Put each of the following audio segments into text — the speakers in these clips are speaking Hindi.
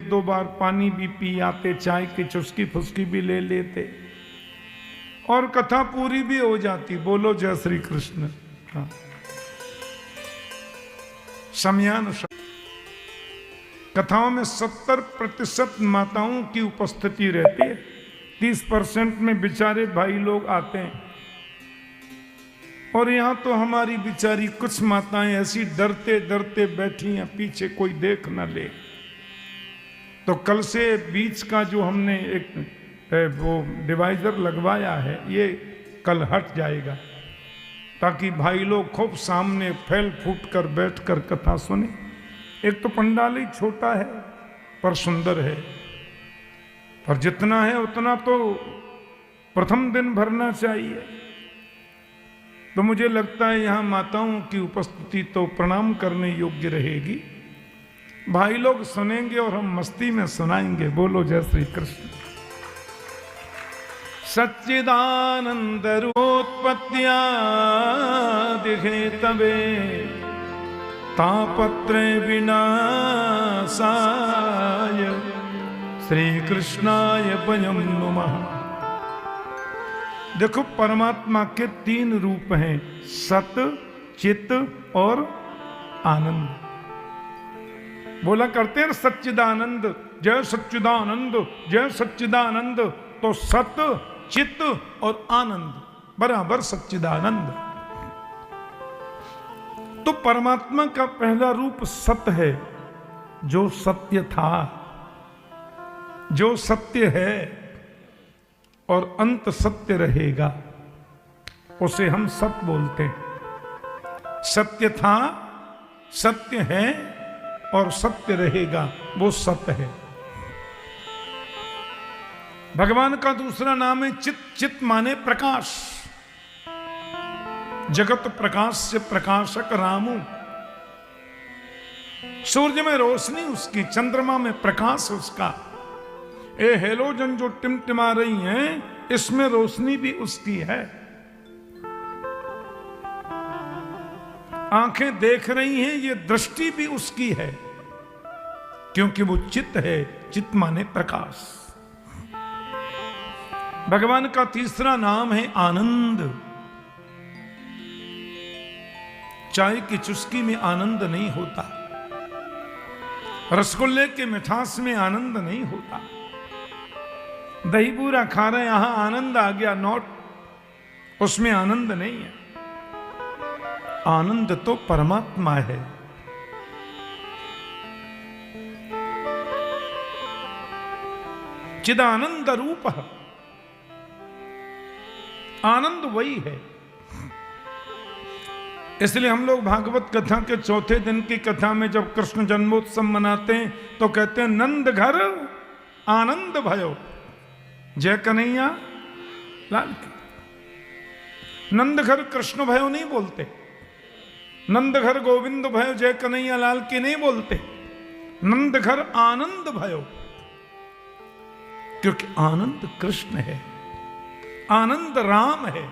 दो बार पानी भी पी आते, चाय की चुस्की फुस्की भी ले लेते और कथा पूरी भी हो जाती। बोलो जय श्री कृष्ण। हाँ। समयानुसार कथाओं में 70% माताओं की उपस्थिति रहती है, 30% में बेचारे भाई लोग आते हैं। और यहां तो हमारी बेचारी कुछ माताएं ऐसी डरते डरते बैठी हैं, पीछे कोई देख न ले। तो कल से बीच का जो हमने एक वो डिवाइडर लगवाया है, ये कल हट जाएगा, ताकि भाई लोग खूब सामने फैल फूट कर बैठ कर कथा सुने। एक तो पंडाल ही छोटा है पर सुंदर है, पर जितना है उतना तो प्रथम दिन भरना चाहिए। तो मुझे लगता है यहां माताओं की उपस्थिति तो प्रणाम करने योग्य रहेगी। भाई लोग सुनेंगे और हम मस्ती में सुनाएंगे। बोलो जय श्री कृष्ण। सच्चिदानंद रूपोत्पत्त्या दिखे तवे तापत्रे विनाशाय श्री कृष्णाय वयं नुमः। देखो परमात्मा के 3 रूप हैं, सत, चित और आनंद। बोला करते हैं सच्चिदानंद, जय सच्चिदानंद, जय सच्चिदानंद। तो सत, चित और आनंद बराबर सच्चिदानंद। तो परमात्मा का पहला रूप सत है, जो सत्य था, जो सत्य है और अंत सत्य रहेगा, उसे हम सत बोलते हैं। सत्य था, सत्य है और सत्य रहेगा, वो सत्य है। भगवान का दूसरा नाम है चित। चित माने प्रकाश। जगत प्रकाश से प्रकाशक रामू। सूर्य में रोशनी उसकी, चंद्रमा में प्रकाश उसका। ये हेलोजन जो टिमटिमा रही हैं, इसमें रोशनी भी उसकी है। आंखें देख रही हैं, ये दृष्टि भी उसकी है, क्योंकि वो चित है। चित माने प्रकाश। भगवान का तीसरा नाम है आनंद। चाय की चुस्की में आनंद नहीं होता, रसगुल्ले के मिठास में आनंद नहीं होता, दही बूरा खा रहे यहां आनंद आ गया, नोट, उसमें आनंद नहीं है। आनंद तो परमात्मा है। चिदानंद रूप, आनंद वही है। इसलिए हम लोग भागवत कथा के चौथे दिन की कथा में जब कृष्ण जन्मोत्सव मनाते हैं तो कहते हैं नंद घर आनंद भयो, जय कन्हैया लाल की। नंद घर कृष्ण भयो नहीं बोलते, नंद घर गोविंद भयो जय कन्हैया लाल की नहीं बोलते, नंद घर आनंद भयो, क्योंकि आनंद कृष्ण है, आनंद राम है।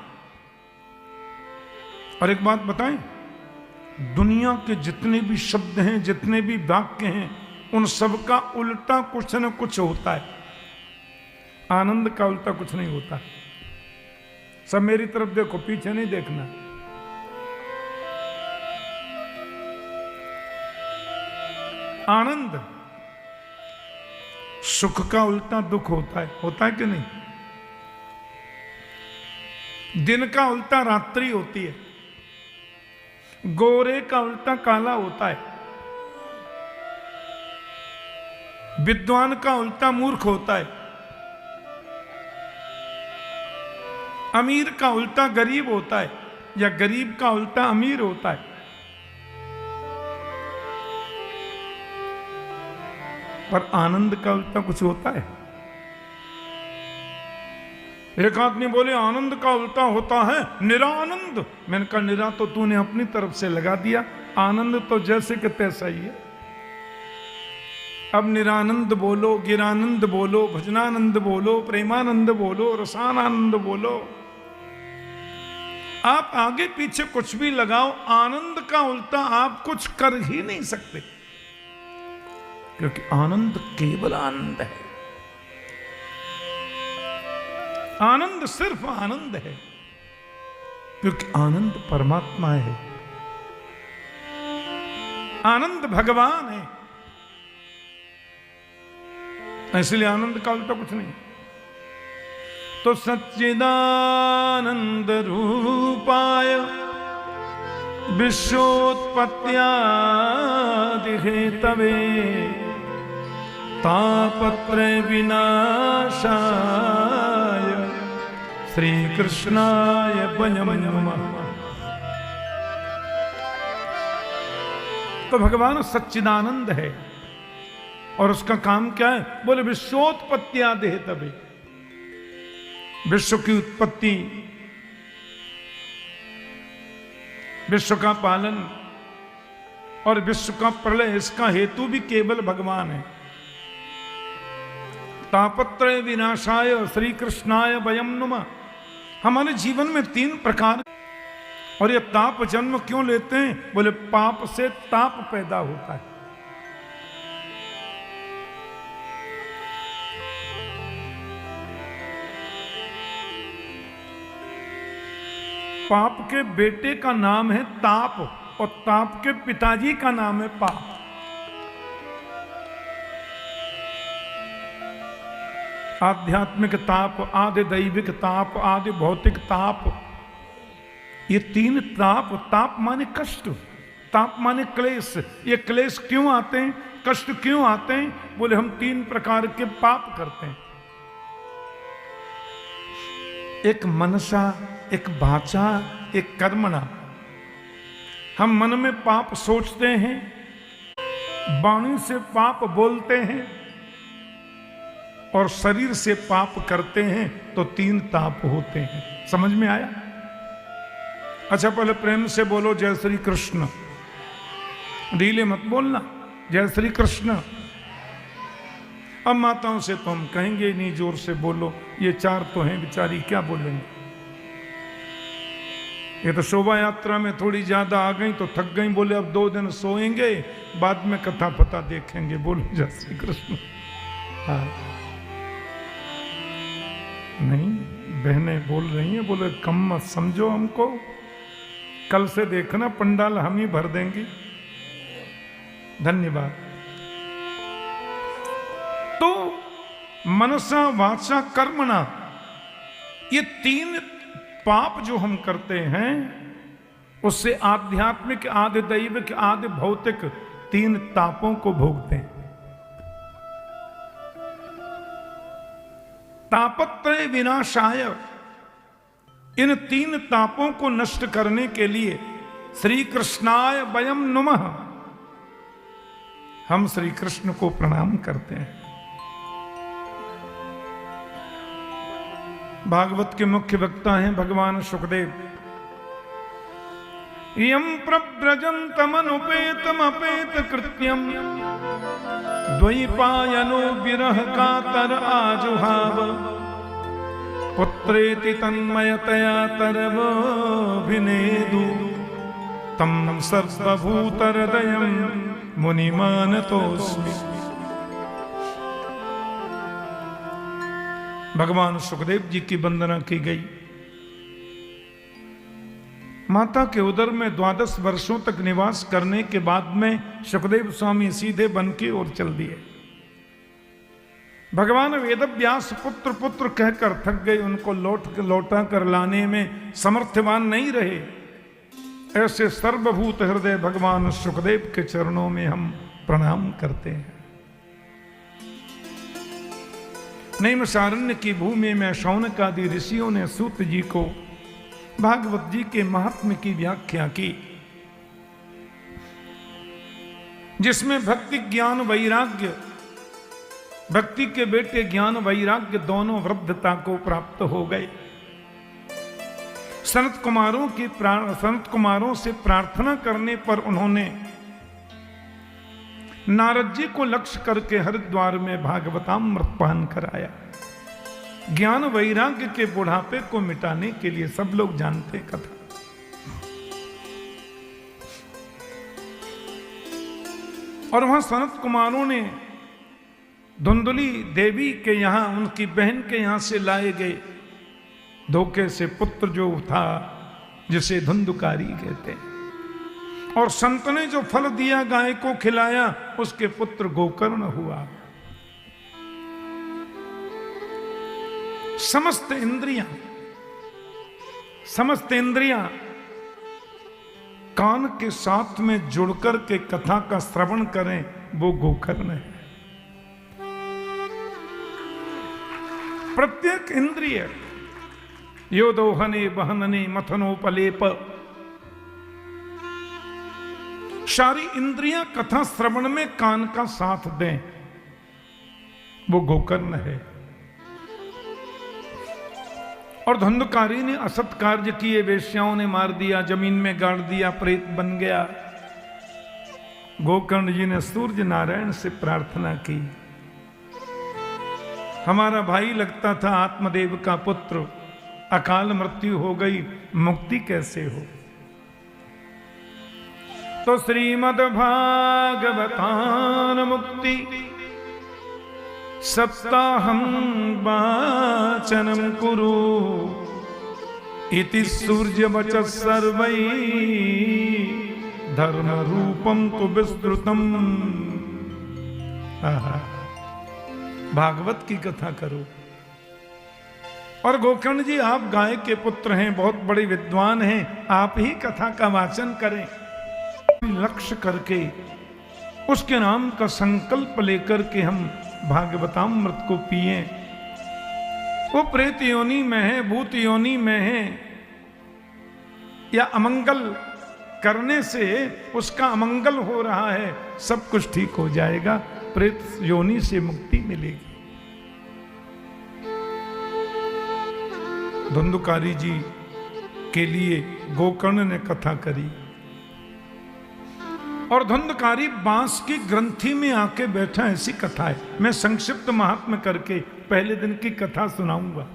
और एक बात बताएं, दुनिया के जितने भी शब्द हैं, जितने भी वाक्य हैं, उन सब का उल्टा कुछ न कुछ होता है। आनंद का उल्टा कुछ नहीं होता। सब मेरी तरफ देखो, पीछे नहीं देखना। आनंद, सुख का उल्टा दुख होता है कि नहीं? दिन का उल्टा रात्रि होती है, गोरे का उल्टा काला होता है, विद्वान का उल्टा मूर्ख होता है, अमीर का उल्टा गरीब होता है, या गरीब का उल्टा अमीर होता है। पर आनंद का उल्टा कुछ होता है? एक आदमी बोले आनंद का उल्टा होता है निरानंद। मैंने कहा निरा तो तूने अपनी तरफ से लगा दिया, आनंद तो जैसे कि तैसा ही है। अब निरानंद बोलो, गिरानंद बोलो, भजनानंद बोलो, प्रेमानंद बोलो, रसानंद बोलो, आप आगे पीछे कुछ भी लगाओ, आनंद का उल्टा आप कुछ कर ही नहीं सकते, क्योंकि आनंद केवल आनंद है। आनंद सिर्फ आनंद है, क्योंकि आनंद परमात्मा है, आनंद भगवान है। इसलिए आनंद का उल्टा कुछ नहीं। तो सच्चिदानंद रूपाय विश्वोत्पत्त्यादि हेतवे तापत्रय विनाशाय श्री कृष्णाय वयं नमः। तो भगवान सच्चिदानंद है और उसका काम क्या है? बोले विश्वोत्पत्त्यादि हेतवे, विश्व की उत्पत्ति, विश्व का पालन और विश्व का प्रलय, इसका हेतु भी केवल भगवान है। तापत्रय विनाशाय श्री कृष्णाय वयं नमः। हमारे जीवन में 3 प्रकार, और ये ताप जन्म क्यों लेते हैं? बोले पाप से ताप पैदा होता है। पाप के बेटे का नाम है ताप, और ताप के पिताजी का नाम है पाप। आध्यात्मिक ताप, आदि दैविक ताप, आदि भौतिक ताप, ये 3 ताप। ताप माने कष्ट, ताप माने क्लेश। ये क्लेश क्यों आते हैं, कष्ट क्यों आते हैं? बोले हम 3 प्रकार के पाप करते हैं। एक मनसा, एक वाचा, एक कर्मणा। हम मन में पाप सोचते हैं, वाणी से पाप बोलते हैं और शरीर से पाप करते हैं, तो 3 ताप होते हैं। समझ में आया? अच्छा, पहले प्रेम से बोलो जय श्री कृष्ण, ढीले मत बोलना, जय श्री कृष्ण। अब माताओं से तो हम कहेंगे नहीं, जोर से बोलो, ये 4 तो हैं बेचारी, क्या बोलेंगे? ये तो शोभा यात्रा में थोड़ी ज्यादा आ गई तो थक गई, बोले अब 2 दिन सोएंगे, बाद में कथा पता देखेंगे। बोलो जय श्री कृष्ण। हाँ, नहीं, बहनें बोल रही हैं, बोले कम मत समझो हमको, कल से देखना पंडाल हम ही भर देंगे। धन्यवाद। तो मनसा वाचा कर्मणा, ये 3 पाप जो हम करते हैं, उससे आध्यात्मिक, आदि दैविक, आदि भौतिक 3 तापों को भोगते हैं। तापत्रय विनाशाय, इन 3 तापों को नष्ट करने के लिए श्री कृष्णाय वयं नमः, हम श्री कृष्ण को प्रणाम करते हैं। भागवत के मुख्य वक्ता हैं भगवान सुखदेव। यम प्रव्रजन्तमनुपेतमपेत कृत्यम द्वैपायनो विरह कातर आजुहाव पुत्रेति तन्मयतया तरवोभिनेदु तम सर्वभूतहृदयं मुनिमानतोऽस्मि। भगवान सुखदेव जी की वंदना की गई। माता के उदर में 12 वर्षों तक निवास करने के बाद में सुखदेव स्वामी सीधे वन की ओर चल दिए। भगवान वेदव्यास पुत्र पुत्र कहकर थक गए, उनको लौटा कर लाने में समर्थवान नहीं रहे। ऐसे सर्वभूत हृदय भगवान सुखदेव के चरणों में हम प्रणाम करते हैं। नैमिषारण्य की भूमि में शौनक आदि ऋषियों ने सूत जी को भागवत जी के महात्म्य की व्याख्या की, जिसमें भक्ति ज्ञान वैराग्य, भक्ति के बेटे ज्ञान वैराग्य दोनों वृद्धता को प्राप्त हो गए। सनत कुमारों से प्रार्थना करने पर उन्होंने नारद जी को लक्ष्य करके हरिद्वार में भागवतामृत पान कराया। ज्ञान वैराग्य के बुढ़ापे को मिटाने के लिए सब लोग जानते कथा। और वहां सनत कुमारों ने धुंधली देवी के यहां, उनकी बहन के यहां से लाए गए धोखे से पुत्र जो था, जिसे धुंधकारी कहते हैं। और संत ने जो फल दिया, गाय को खिलाया, उसके पुत्र गोकर्ण हुआ। समस्त इंद्रियां कान के साथ में जुड़कर के कथा का श्रवण करें, वो गोकर्ण है। प्रत्येक इंद्रिय यो दोहने बहनने मथनोपलेप, सारी इंद्रियां कथा श्रवण में कान का साथ दें, वो गोकर्ण है। और धुंधकारी ने असत कार्य किए, वेश्याओं ने मार दिया, जमीन में गाड़ दिया, प्रेत बन गया। गोकर्ण जी ने सूर्य नारायण से प्रार्थना की, हमारा भाई लगता था आत्मदेव का पुत्र, अकाल मृत्यु हो गई, मुक्ति कैसे हो? तो श्रीमद् भागवतान मुक्ति सप्ताहं वाचनं कुरु इति सूर्यवचः सर्वैः धर्म रूपम तु विस्तृतम। भागवत की कथा करो। और गोकर्ण जी, आप गाय के पुत्र हैं, बहुत बड़े विद्वान हैं, आप ही कथा का वाचन करें। लक्ष्य करके उसके नाम का संकल्प लेकर के हम भागवतामृत को पिए। वो प्रेत योनि में है, भूत योनि में है, या अमंगल करने से उसका अमंगल हो रहा है, सब कुछ ठीक हो जाएगा, प्रेत योनि से मुक्ति मिलेगी। धुंधकारी जी के लिए गोकर्ण ने कथा करी। और धुंधकारी बांस की ग्रंथि में आके बैठा, ऐसी कथा है। मैं संक्षिप्त महात्म्य करके पहले दिन की कथा सुनाऊंगा।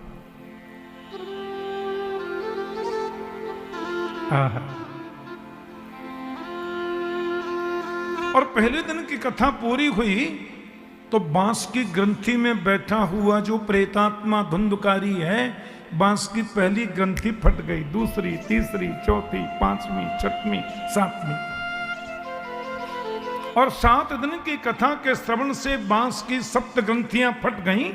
और पहले दिन की कथा पूरी हुई तो बांस की ग्रंथि में बैठा हुआ जो प्रेतात्मा धुंधकारी है, बांस की पहली ग्रंथि फट गई, दूसरी, तीसरी, चौथी, पांचवी, छठवीं, सातवीं। और 7 दिन की कथा के श्रवण से बांस की 7 ग्रंथियां फट गईं।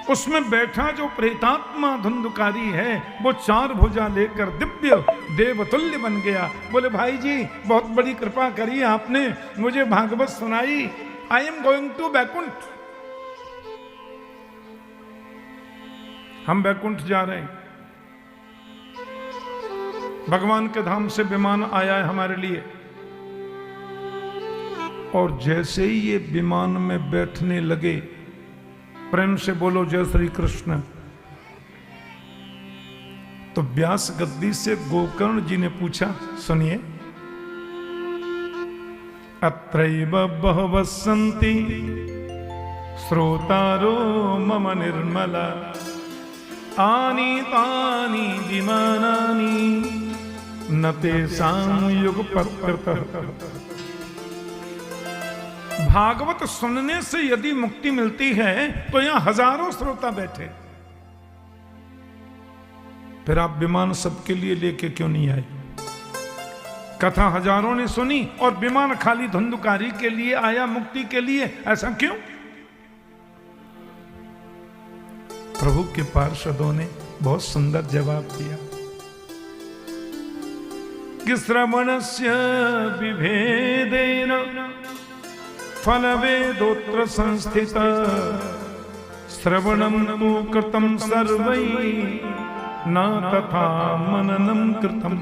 उसमें बैठा जो प्रेतात्मा धुंधकारी है, वो 4 भुजा लेकर दिव्य देवतुल्य बन गया। बोले भाई जी, बहुत बड़ी कृपा करी आपने, मुझे भागवत सुनाई। I am going to Baikunth. हम बैकुंठ जा रहे हैं, भगवान के धाम से विमान आया है हमारे लिए। और जैसे ही ये विमान में बैठने लगे, प्रेम से बोलो जय श्री कृष्ण, तो व्यास गद्दी से गोकर्ण जी ने पूछा, सुनिए, अत्रैव बहवः सन्ति श्रोतारो मम निर्मला आनीतानि विमानानि न तेषां युगपत्कृतः। भागवत सुनने से यदि मुक्ति मिलती है तो यहां हजारों श्रोता बैठे, फिर आप विमान सबके लिए लेके क्यों नहीं आए? कथा हजारों ने सुनी और विमान खाली धुंधकारी के लिए आया, मुक्ति के लिए, ऐसा क्यों? प्रभु के पार्षदों ने बहुत सुंदर जवाब दिया कि श्रवणस्य विभेदेन फलवेदोत्र संस्थित श्रवणं तु कृतं सर्वैः न तथा मननं कृतं।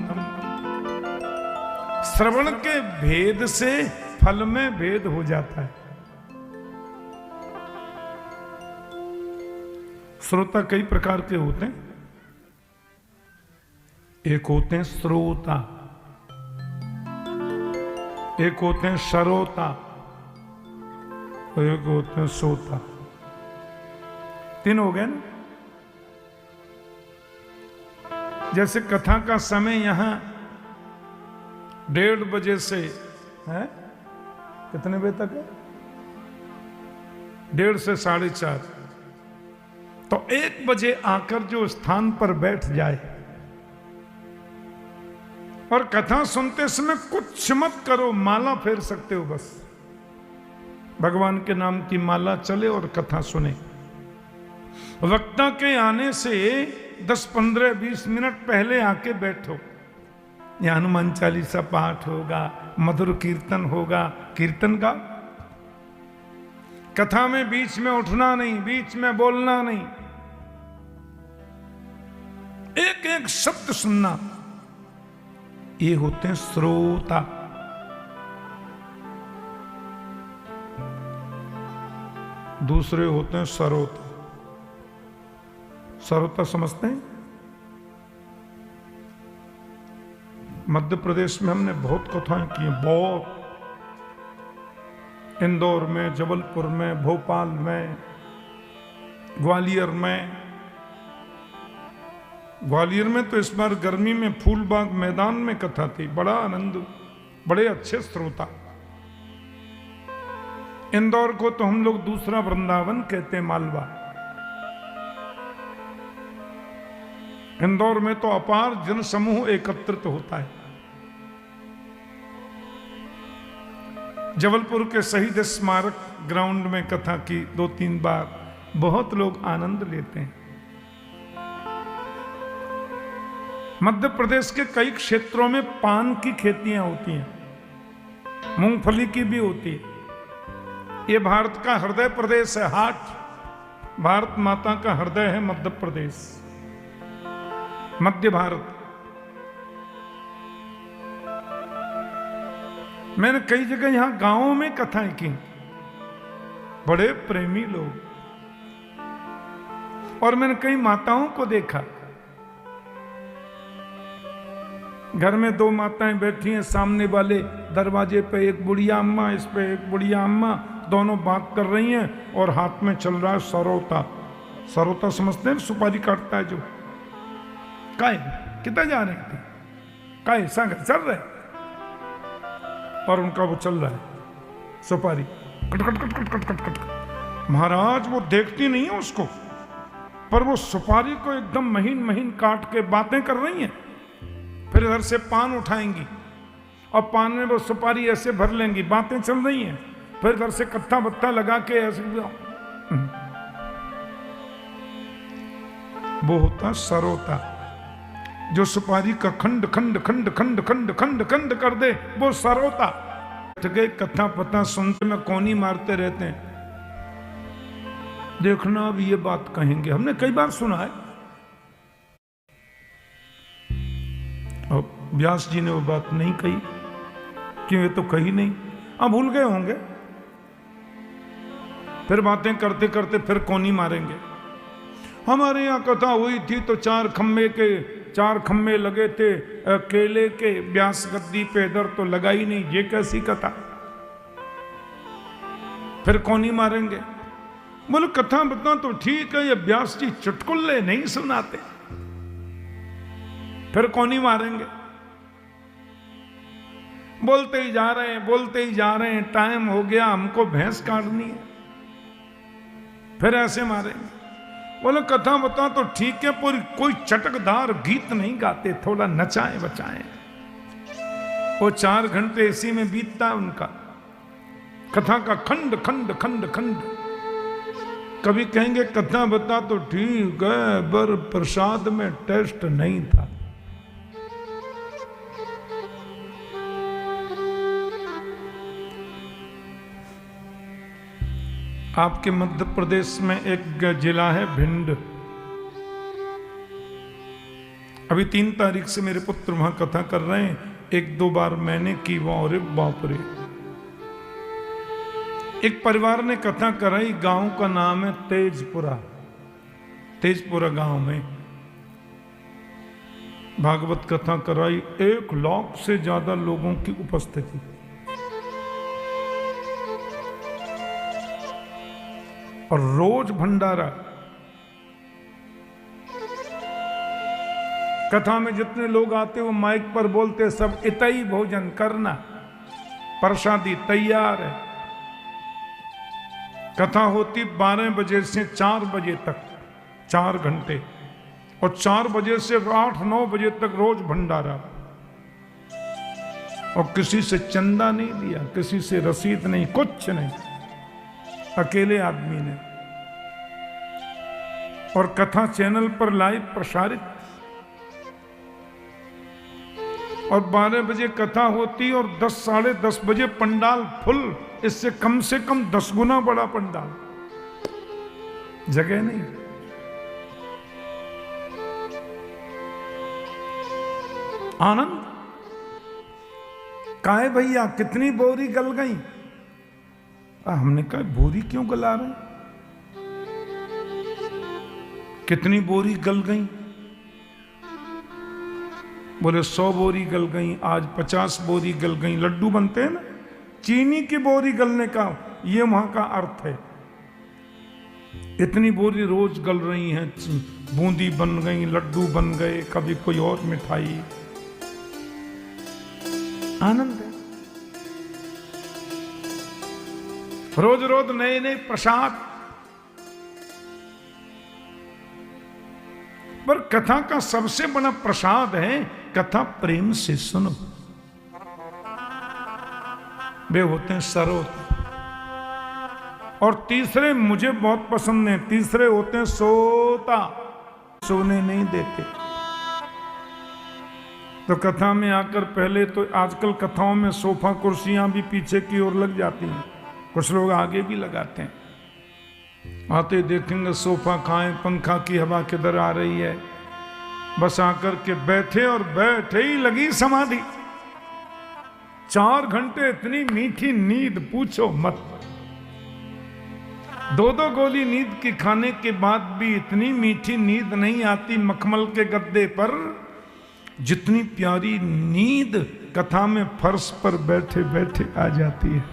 श्रवण के भेद से फल में भेद हो जाता है। श्रोता कई प्रकार के होते हैं। एक होते हैं श्रोता, एक होते हैं श्रोता, एक होते हैं सोता। 3 हो गए ना। जैसे कथा का समय यहां 1:30 बजे से है, कितने बजे तक है? 1:30 से 4:30, तो 1 बजे आकर जो स्थान पर बैठ जाए और कथा सुनते समय कुछ मत करो, माला फेर सकते हो बस, भगवान के नाम की माला चले और कथा सुने। वक्ता के आने से 10, 15, 20 मिनट पहले आके बैठो। यहाँ हनुमान चालीसा पाठ होगा, मधुर कीर्तन होगा, कीर्तन का। कथा में बीच में उठना नहीं, बीच में बोलना नहीं, एक एक शब्द सुनना। ये होते हैं श्रोता। दूसरे होते हैं सरोता। सरोता समझते हैं? मध्य प्रदेश में हमने बहुत कथाएं की हैं, बहुत। इंदौर में, जबलपुर में, भोपाल में, ग्वालियर में। ग्वालियर में तो इस बार गर्मी में फूलबाग मैदान में कथा थी, बड़ा आनंद, बड़े अच्छे श्रोता। इंदौर को तो हम लोग दूसरा वृंदावन कहते हैं, मालवा। इंदौर में तो अपार जन समूह एकत्रित होता है। जबलपुर के शहीद स्मारक ग्राउंड में कथा की 2-3 बार, बहुत लोग आनंद लेते हैं। मध्य प्रदेश के कई क्षेत्रों में पान की खेतियां होती हैं, मूंगफली की भी होती है। ये भारत का हृदय प्रदेश है, हार्ट। भारत माता का हृदय है मध्य प्रदेश, मध्य भारत। मैंने कई जगह यहां गांवों में कथाएं की, बड़े प्रेमी लोग। और मैंने कई माताओं को देखा, घर में 2 माताएं बैठी हैं, सामने वाले दरवाजे पे एक बुढ़िया अम्मा, इस पे एक बुढ़िया अम्मा, दोनों बात कर रही हैं और हाथ में चल रहा है सरोता। सरोता समझते हैं? सुपारी काटता है जो। काय कितना जा रहे थे, काय सागर चल रहे, और उनका वो चल रहा है सुपारी, cut cut cut cut cut cut cut. महाराज वो देखती नहीं है उसको, पर वो सुपारी को एकदम महीन महीन काट के बातें कर रही हैं। फिर इधर से पान उठाएंगी और पान में वो सुपारी ऐसे भर लेंगी, बातें चल रही हैं। फिर इधर से कत्था बत्था लगा के ऐसे, वो होता सरोता। जो सुपारी का खंड खंड खंड खंड खंड खंड खंड कर दे, वो सरोता। कथा पता सुनते में कोनी मारते रहते हैं। देखना अब ये बात कहेंगे, हमने कई बार सुना है। और व्यास जी ने वो बात नहीं कही, क्यों? ये तो कही नहीं, अब भूल गए होंगे। फिर बातें करते करते फिर कोनी मारेंगे। हमारे यहाँ कथा हुई थी तो 4 खम्भे लगे थे केले के, व्यास गद्दी पे, इधर तो लगा ही नहीं, ये कैसी कथा? फिर कोनी मारेंगे। बोले कथा बता तो ठीक है, ये व्यास जी चुटकुल्ले नहीं सुनाते। फिर कोनी मारेंगे। बोलते ही जा रहे हैं, बोलते ही जा रहे हैं, टाइम हो गया, हमको भैंस काटनी है। फिर ऐसे मारेंगे। बोले कथा बता तो ठीक है, पूरी कोई चटकदार गीत नहीं गाते, थोड़ा नचाएं बचाएं। वो 4 घंटे इसी में बीतता है उनका, कथा का खंड खंड खंड खंड। कभी कहेंगे कथा बता तो ठीक है, पर प्रसाद में टेस्ट नहीं था। आपके मध्य प्रदेश में एक जिला है भिंड। अभी 3 तारीख से मेरे पुत्र वहां कथा कर रहे हैं। 1-2 बार मैंने की वहां, और बाप रे। एक परिवार ने कथा कराई, गांव का नाम है तेजपुरा। तेजपुरा गांव में भागवत कथा कराई, 1 लाख से ज्यादा लोगों की उपस्थिति। और रोज भंडारा। कथा में जितने लोग आते वो माइक पर बोलते, सब इतई भोजन करना, प्रसादी तैयार है। कथा होती 12 बजे से 4 बजे तक, 4 घंटे, और 4 बजे से 8-9 बजे तक रोज भंडारा, और किसी से चंदा नहीं लिया, किसी से रसीद नहीं, कुछ नहीं, अकेले आदमी ने। और कथा चैनल पर लाइव प्रसारित, और 12 बजे कथा होती और 10 साढ़े 10 बजे पंडाल फुल, इससे कम से कम 10 गुना बड़ा पंडाल, जगह नहीं। आनंद काहे भैया, कितनी बोरी गल गई? हमने कहा बोरी क्यों गला रहे, कितनी बोरी गल गई? बोले 100 बोरी गल गई, आज 50 बोरी गल गई। लड्डू बनते हैं ना, चीनी की बोरी गलने का ये वहां का अर्थ है। इतनी बोरी रोज गल रही हैं, बूंदी बन गई, लड्डू बन गए, कभी कोई और मिठाई। आनंद है, रोज रोज नए नए प्रसाद। पर कथा का सबसे बड़ा प्रसाद है, कथा प्रेम से सुनो। वे होते हैं सरोत, और तीसरे मुझे बहुत पसंद है, तीसरे होते हैं सोता, सोने नहीं देते। तो कथा में आकर पहले तो आजकल कथाओं में सोफा कुर्सियां भी पीछे की ओर लग जाती हैं, कुछ लोग आगे भी लगाते हैं। आते देखेंगे सोफा खाएं, पंखा की हवा किधर आ रही है, बस आकर के बैठे और बैठे ही लगी समाधि। 4 घंटे इतनी मीठी नींद पूछो मत। 2-2 गोली नींद की खाने के बाद भी इतनी मीठी नींद नहीं आती मखमल के गद्दे पर, जितनी प्यारी नींद कथा में फर्श पर बैठे बैठे आ जाती है।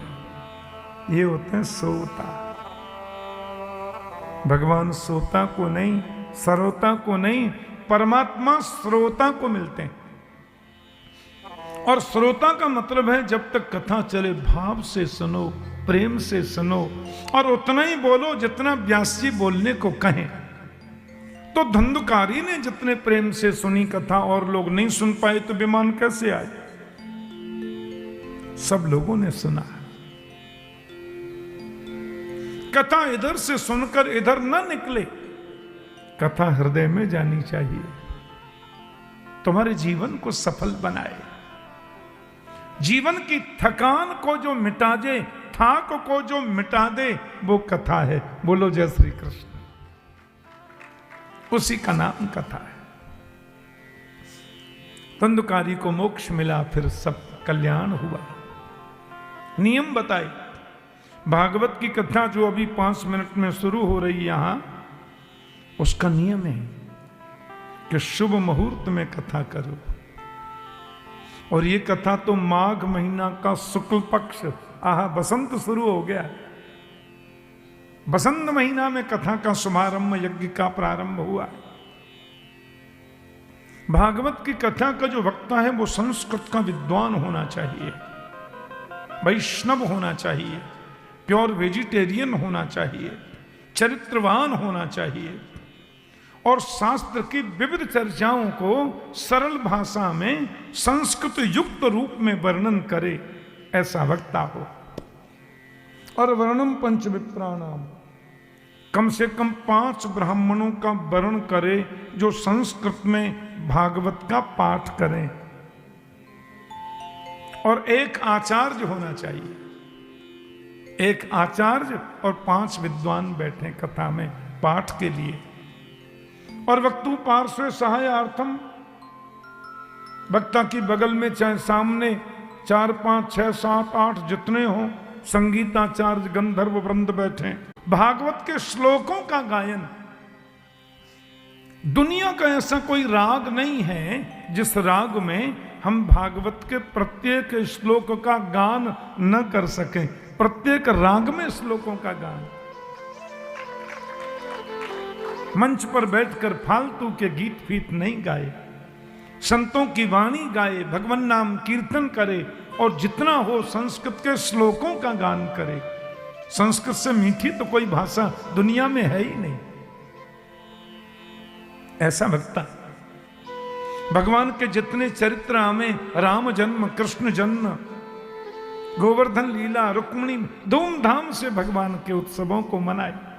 ये होते हैं सोता। भगवान सोता को नहीं, सरोता को नहीं, परमात्मा श्रोता को मिलते हैं। और श्रोता का मतलब है जब तक कथा चले भाव से सुनो, प्रेम से सुनो, और उतना ही बोलो जितना व्यास जी बोलने को कहें। तो धंधुकारी ने जितने प्रेम से सुनी कथा और लोग नहीं सुन पाए तो विमान कैसे आए? सब लोगों ने सुना। कथा इधर से सुनकर इधर न निकले, कथा हृदय में जानी चाहिए, तुम्हारे जीवन को सफल बनाए। जीवन की थकान को जो मिटा दे, थाक को जो मिटा दे, वो कथा है। बोलो जय श्री कृष्ण। उसी का नाम कथा है। धंधुकारी को मोक्ष मिला, फिर सब कल्याण हुआ। नियम बताए। भागवत की कथा जो अभी 5 मिनट में शुरू हो रही है यहां, उसका नियम है कि शुभ मुहूर्त में कथा करो। और ये कथा तो माघ महीना का शुक्ल पक्ष, बसंत शुरू हो गया। बसंत महीना में कथा का शुभारंभ, यज्ञ का प्रारंभ हुआ। भागवत की कथा का जो वक्ता है वो संस्कृत का विद्वान होना चाहिए, वैष्णव होना चाहिए, प्योर वेजिटेरियन होना चाहिए, चरित्रवान होना चाहिए, और शास्त्र की विविध चर्चाओं को सरल भाषा में संस्कृत युक्त रूप में वर्णन करे, ऐसा वक्ता हो। और वर्णम पंच विप्राणाम, कम से कम 5 ब्राह्मणों का वर्ण करे जो संस्कृत में भागवत का पाठ करें। और एक आचार्य होना चाहिए, एक आचार्य और 5 विद्वान बैठे कथा में पाठ के लिए। और वक्तु पार्श्व सहायार्थम, वक्ता की बगल में चाहे सामने 4, 5, 6, 7, 8 जितने हों संगीताचार्य गंधर्व वृंद बैठे। भागवत के श्लोकों का गायन। दुनिया का ऐसा कोई राग नहीं है जिस राग में हम भागवत के प्रत्येक श्लोक का गान न कर सकें। प्रत्येक राग में श्लोकों का गान। मंच पर बैठकर फालतू के गीत फीत नहीं गाए, संतों की वाणी गाए, भगवान नाम कीर्तन करे, और जितना हो संस्कृत के श्लोकों का गान करे। संस्कृत से मीठी तो कोई भाषा दुनिया में है ही नहीं। ऐसा लगता भगवान के जितने चरित्र हमें, राम जन्म, कृष्ण जन्म, गोवर्धन लीला, रुक्मिणी, धूमधाम से भगवान के उत्सवों को मनाए।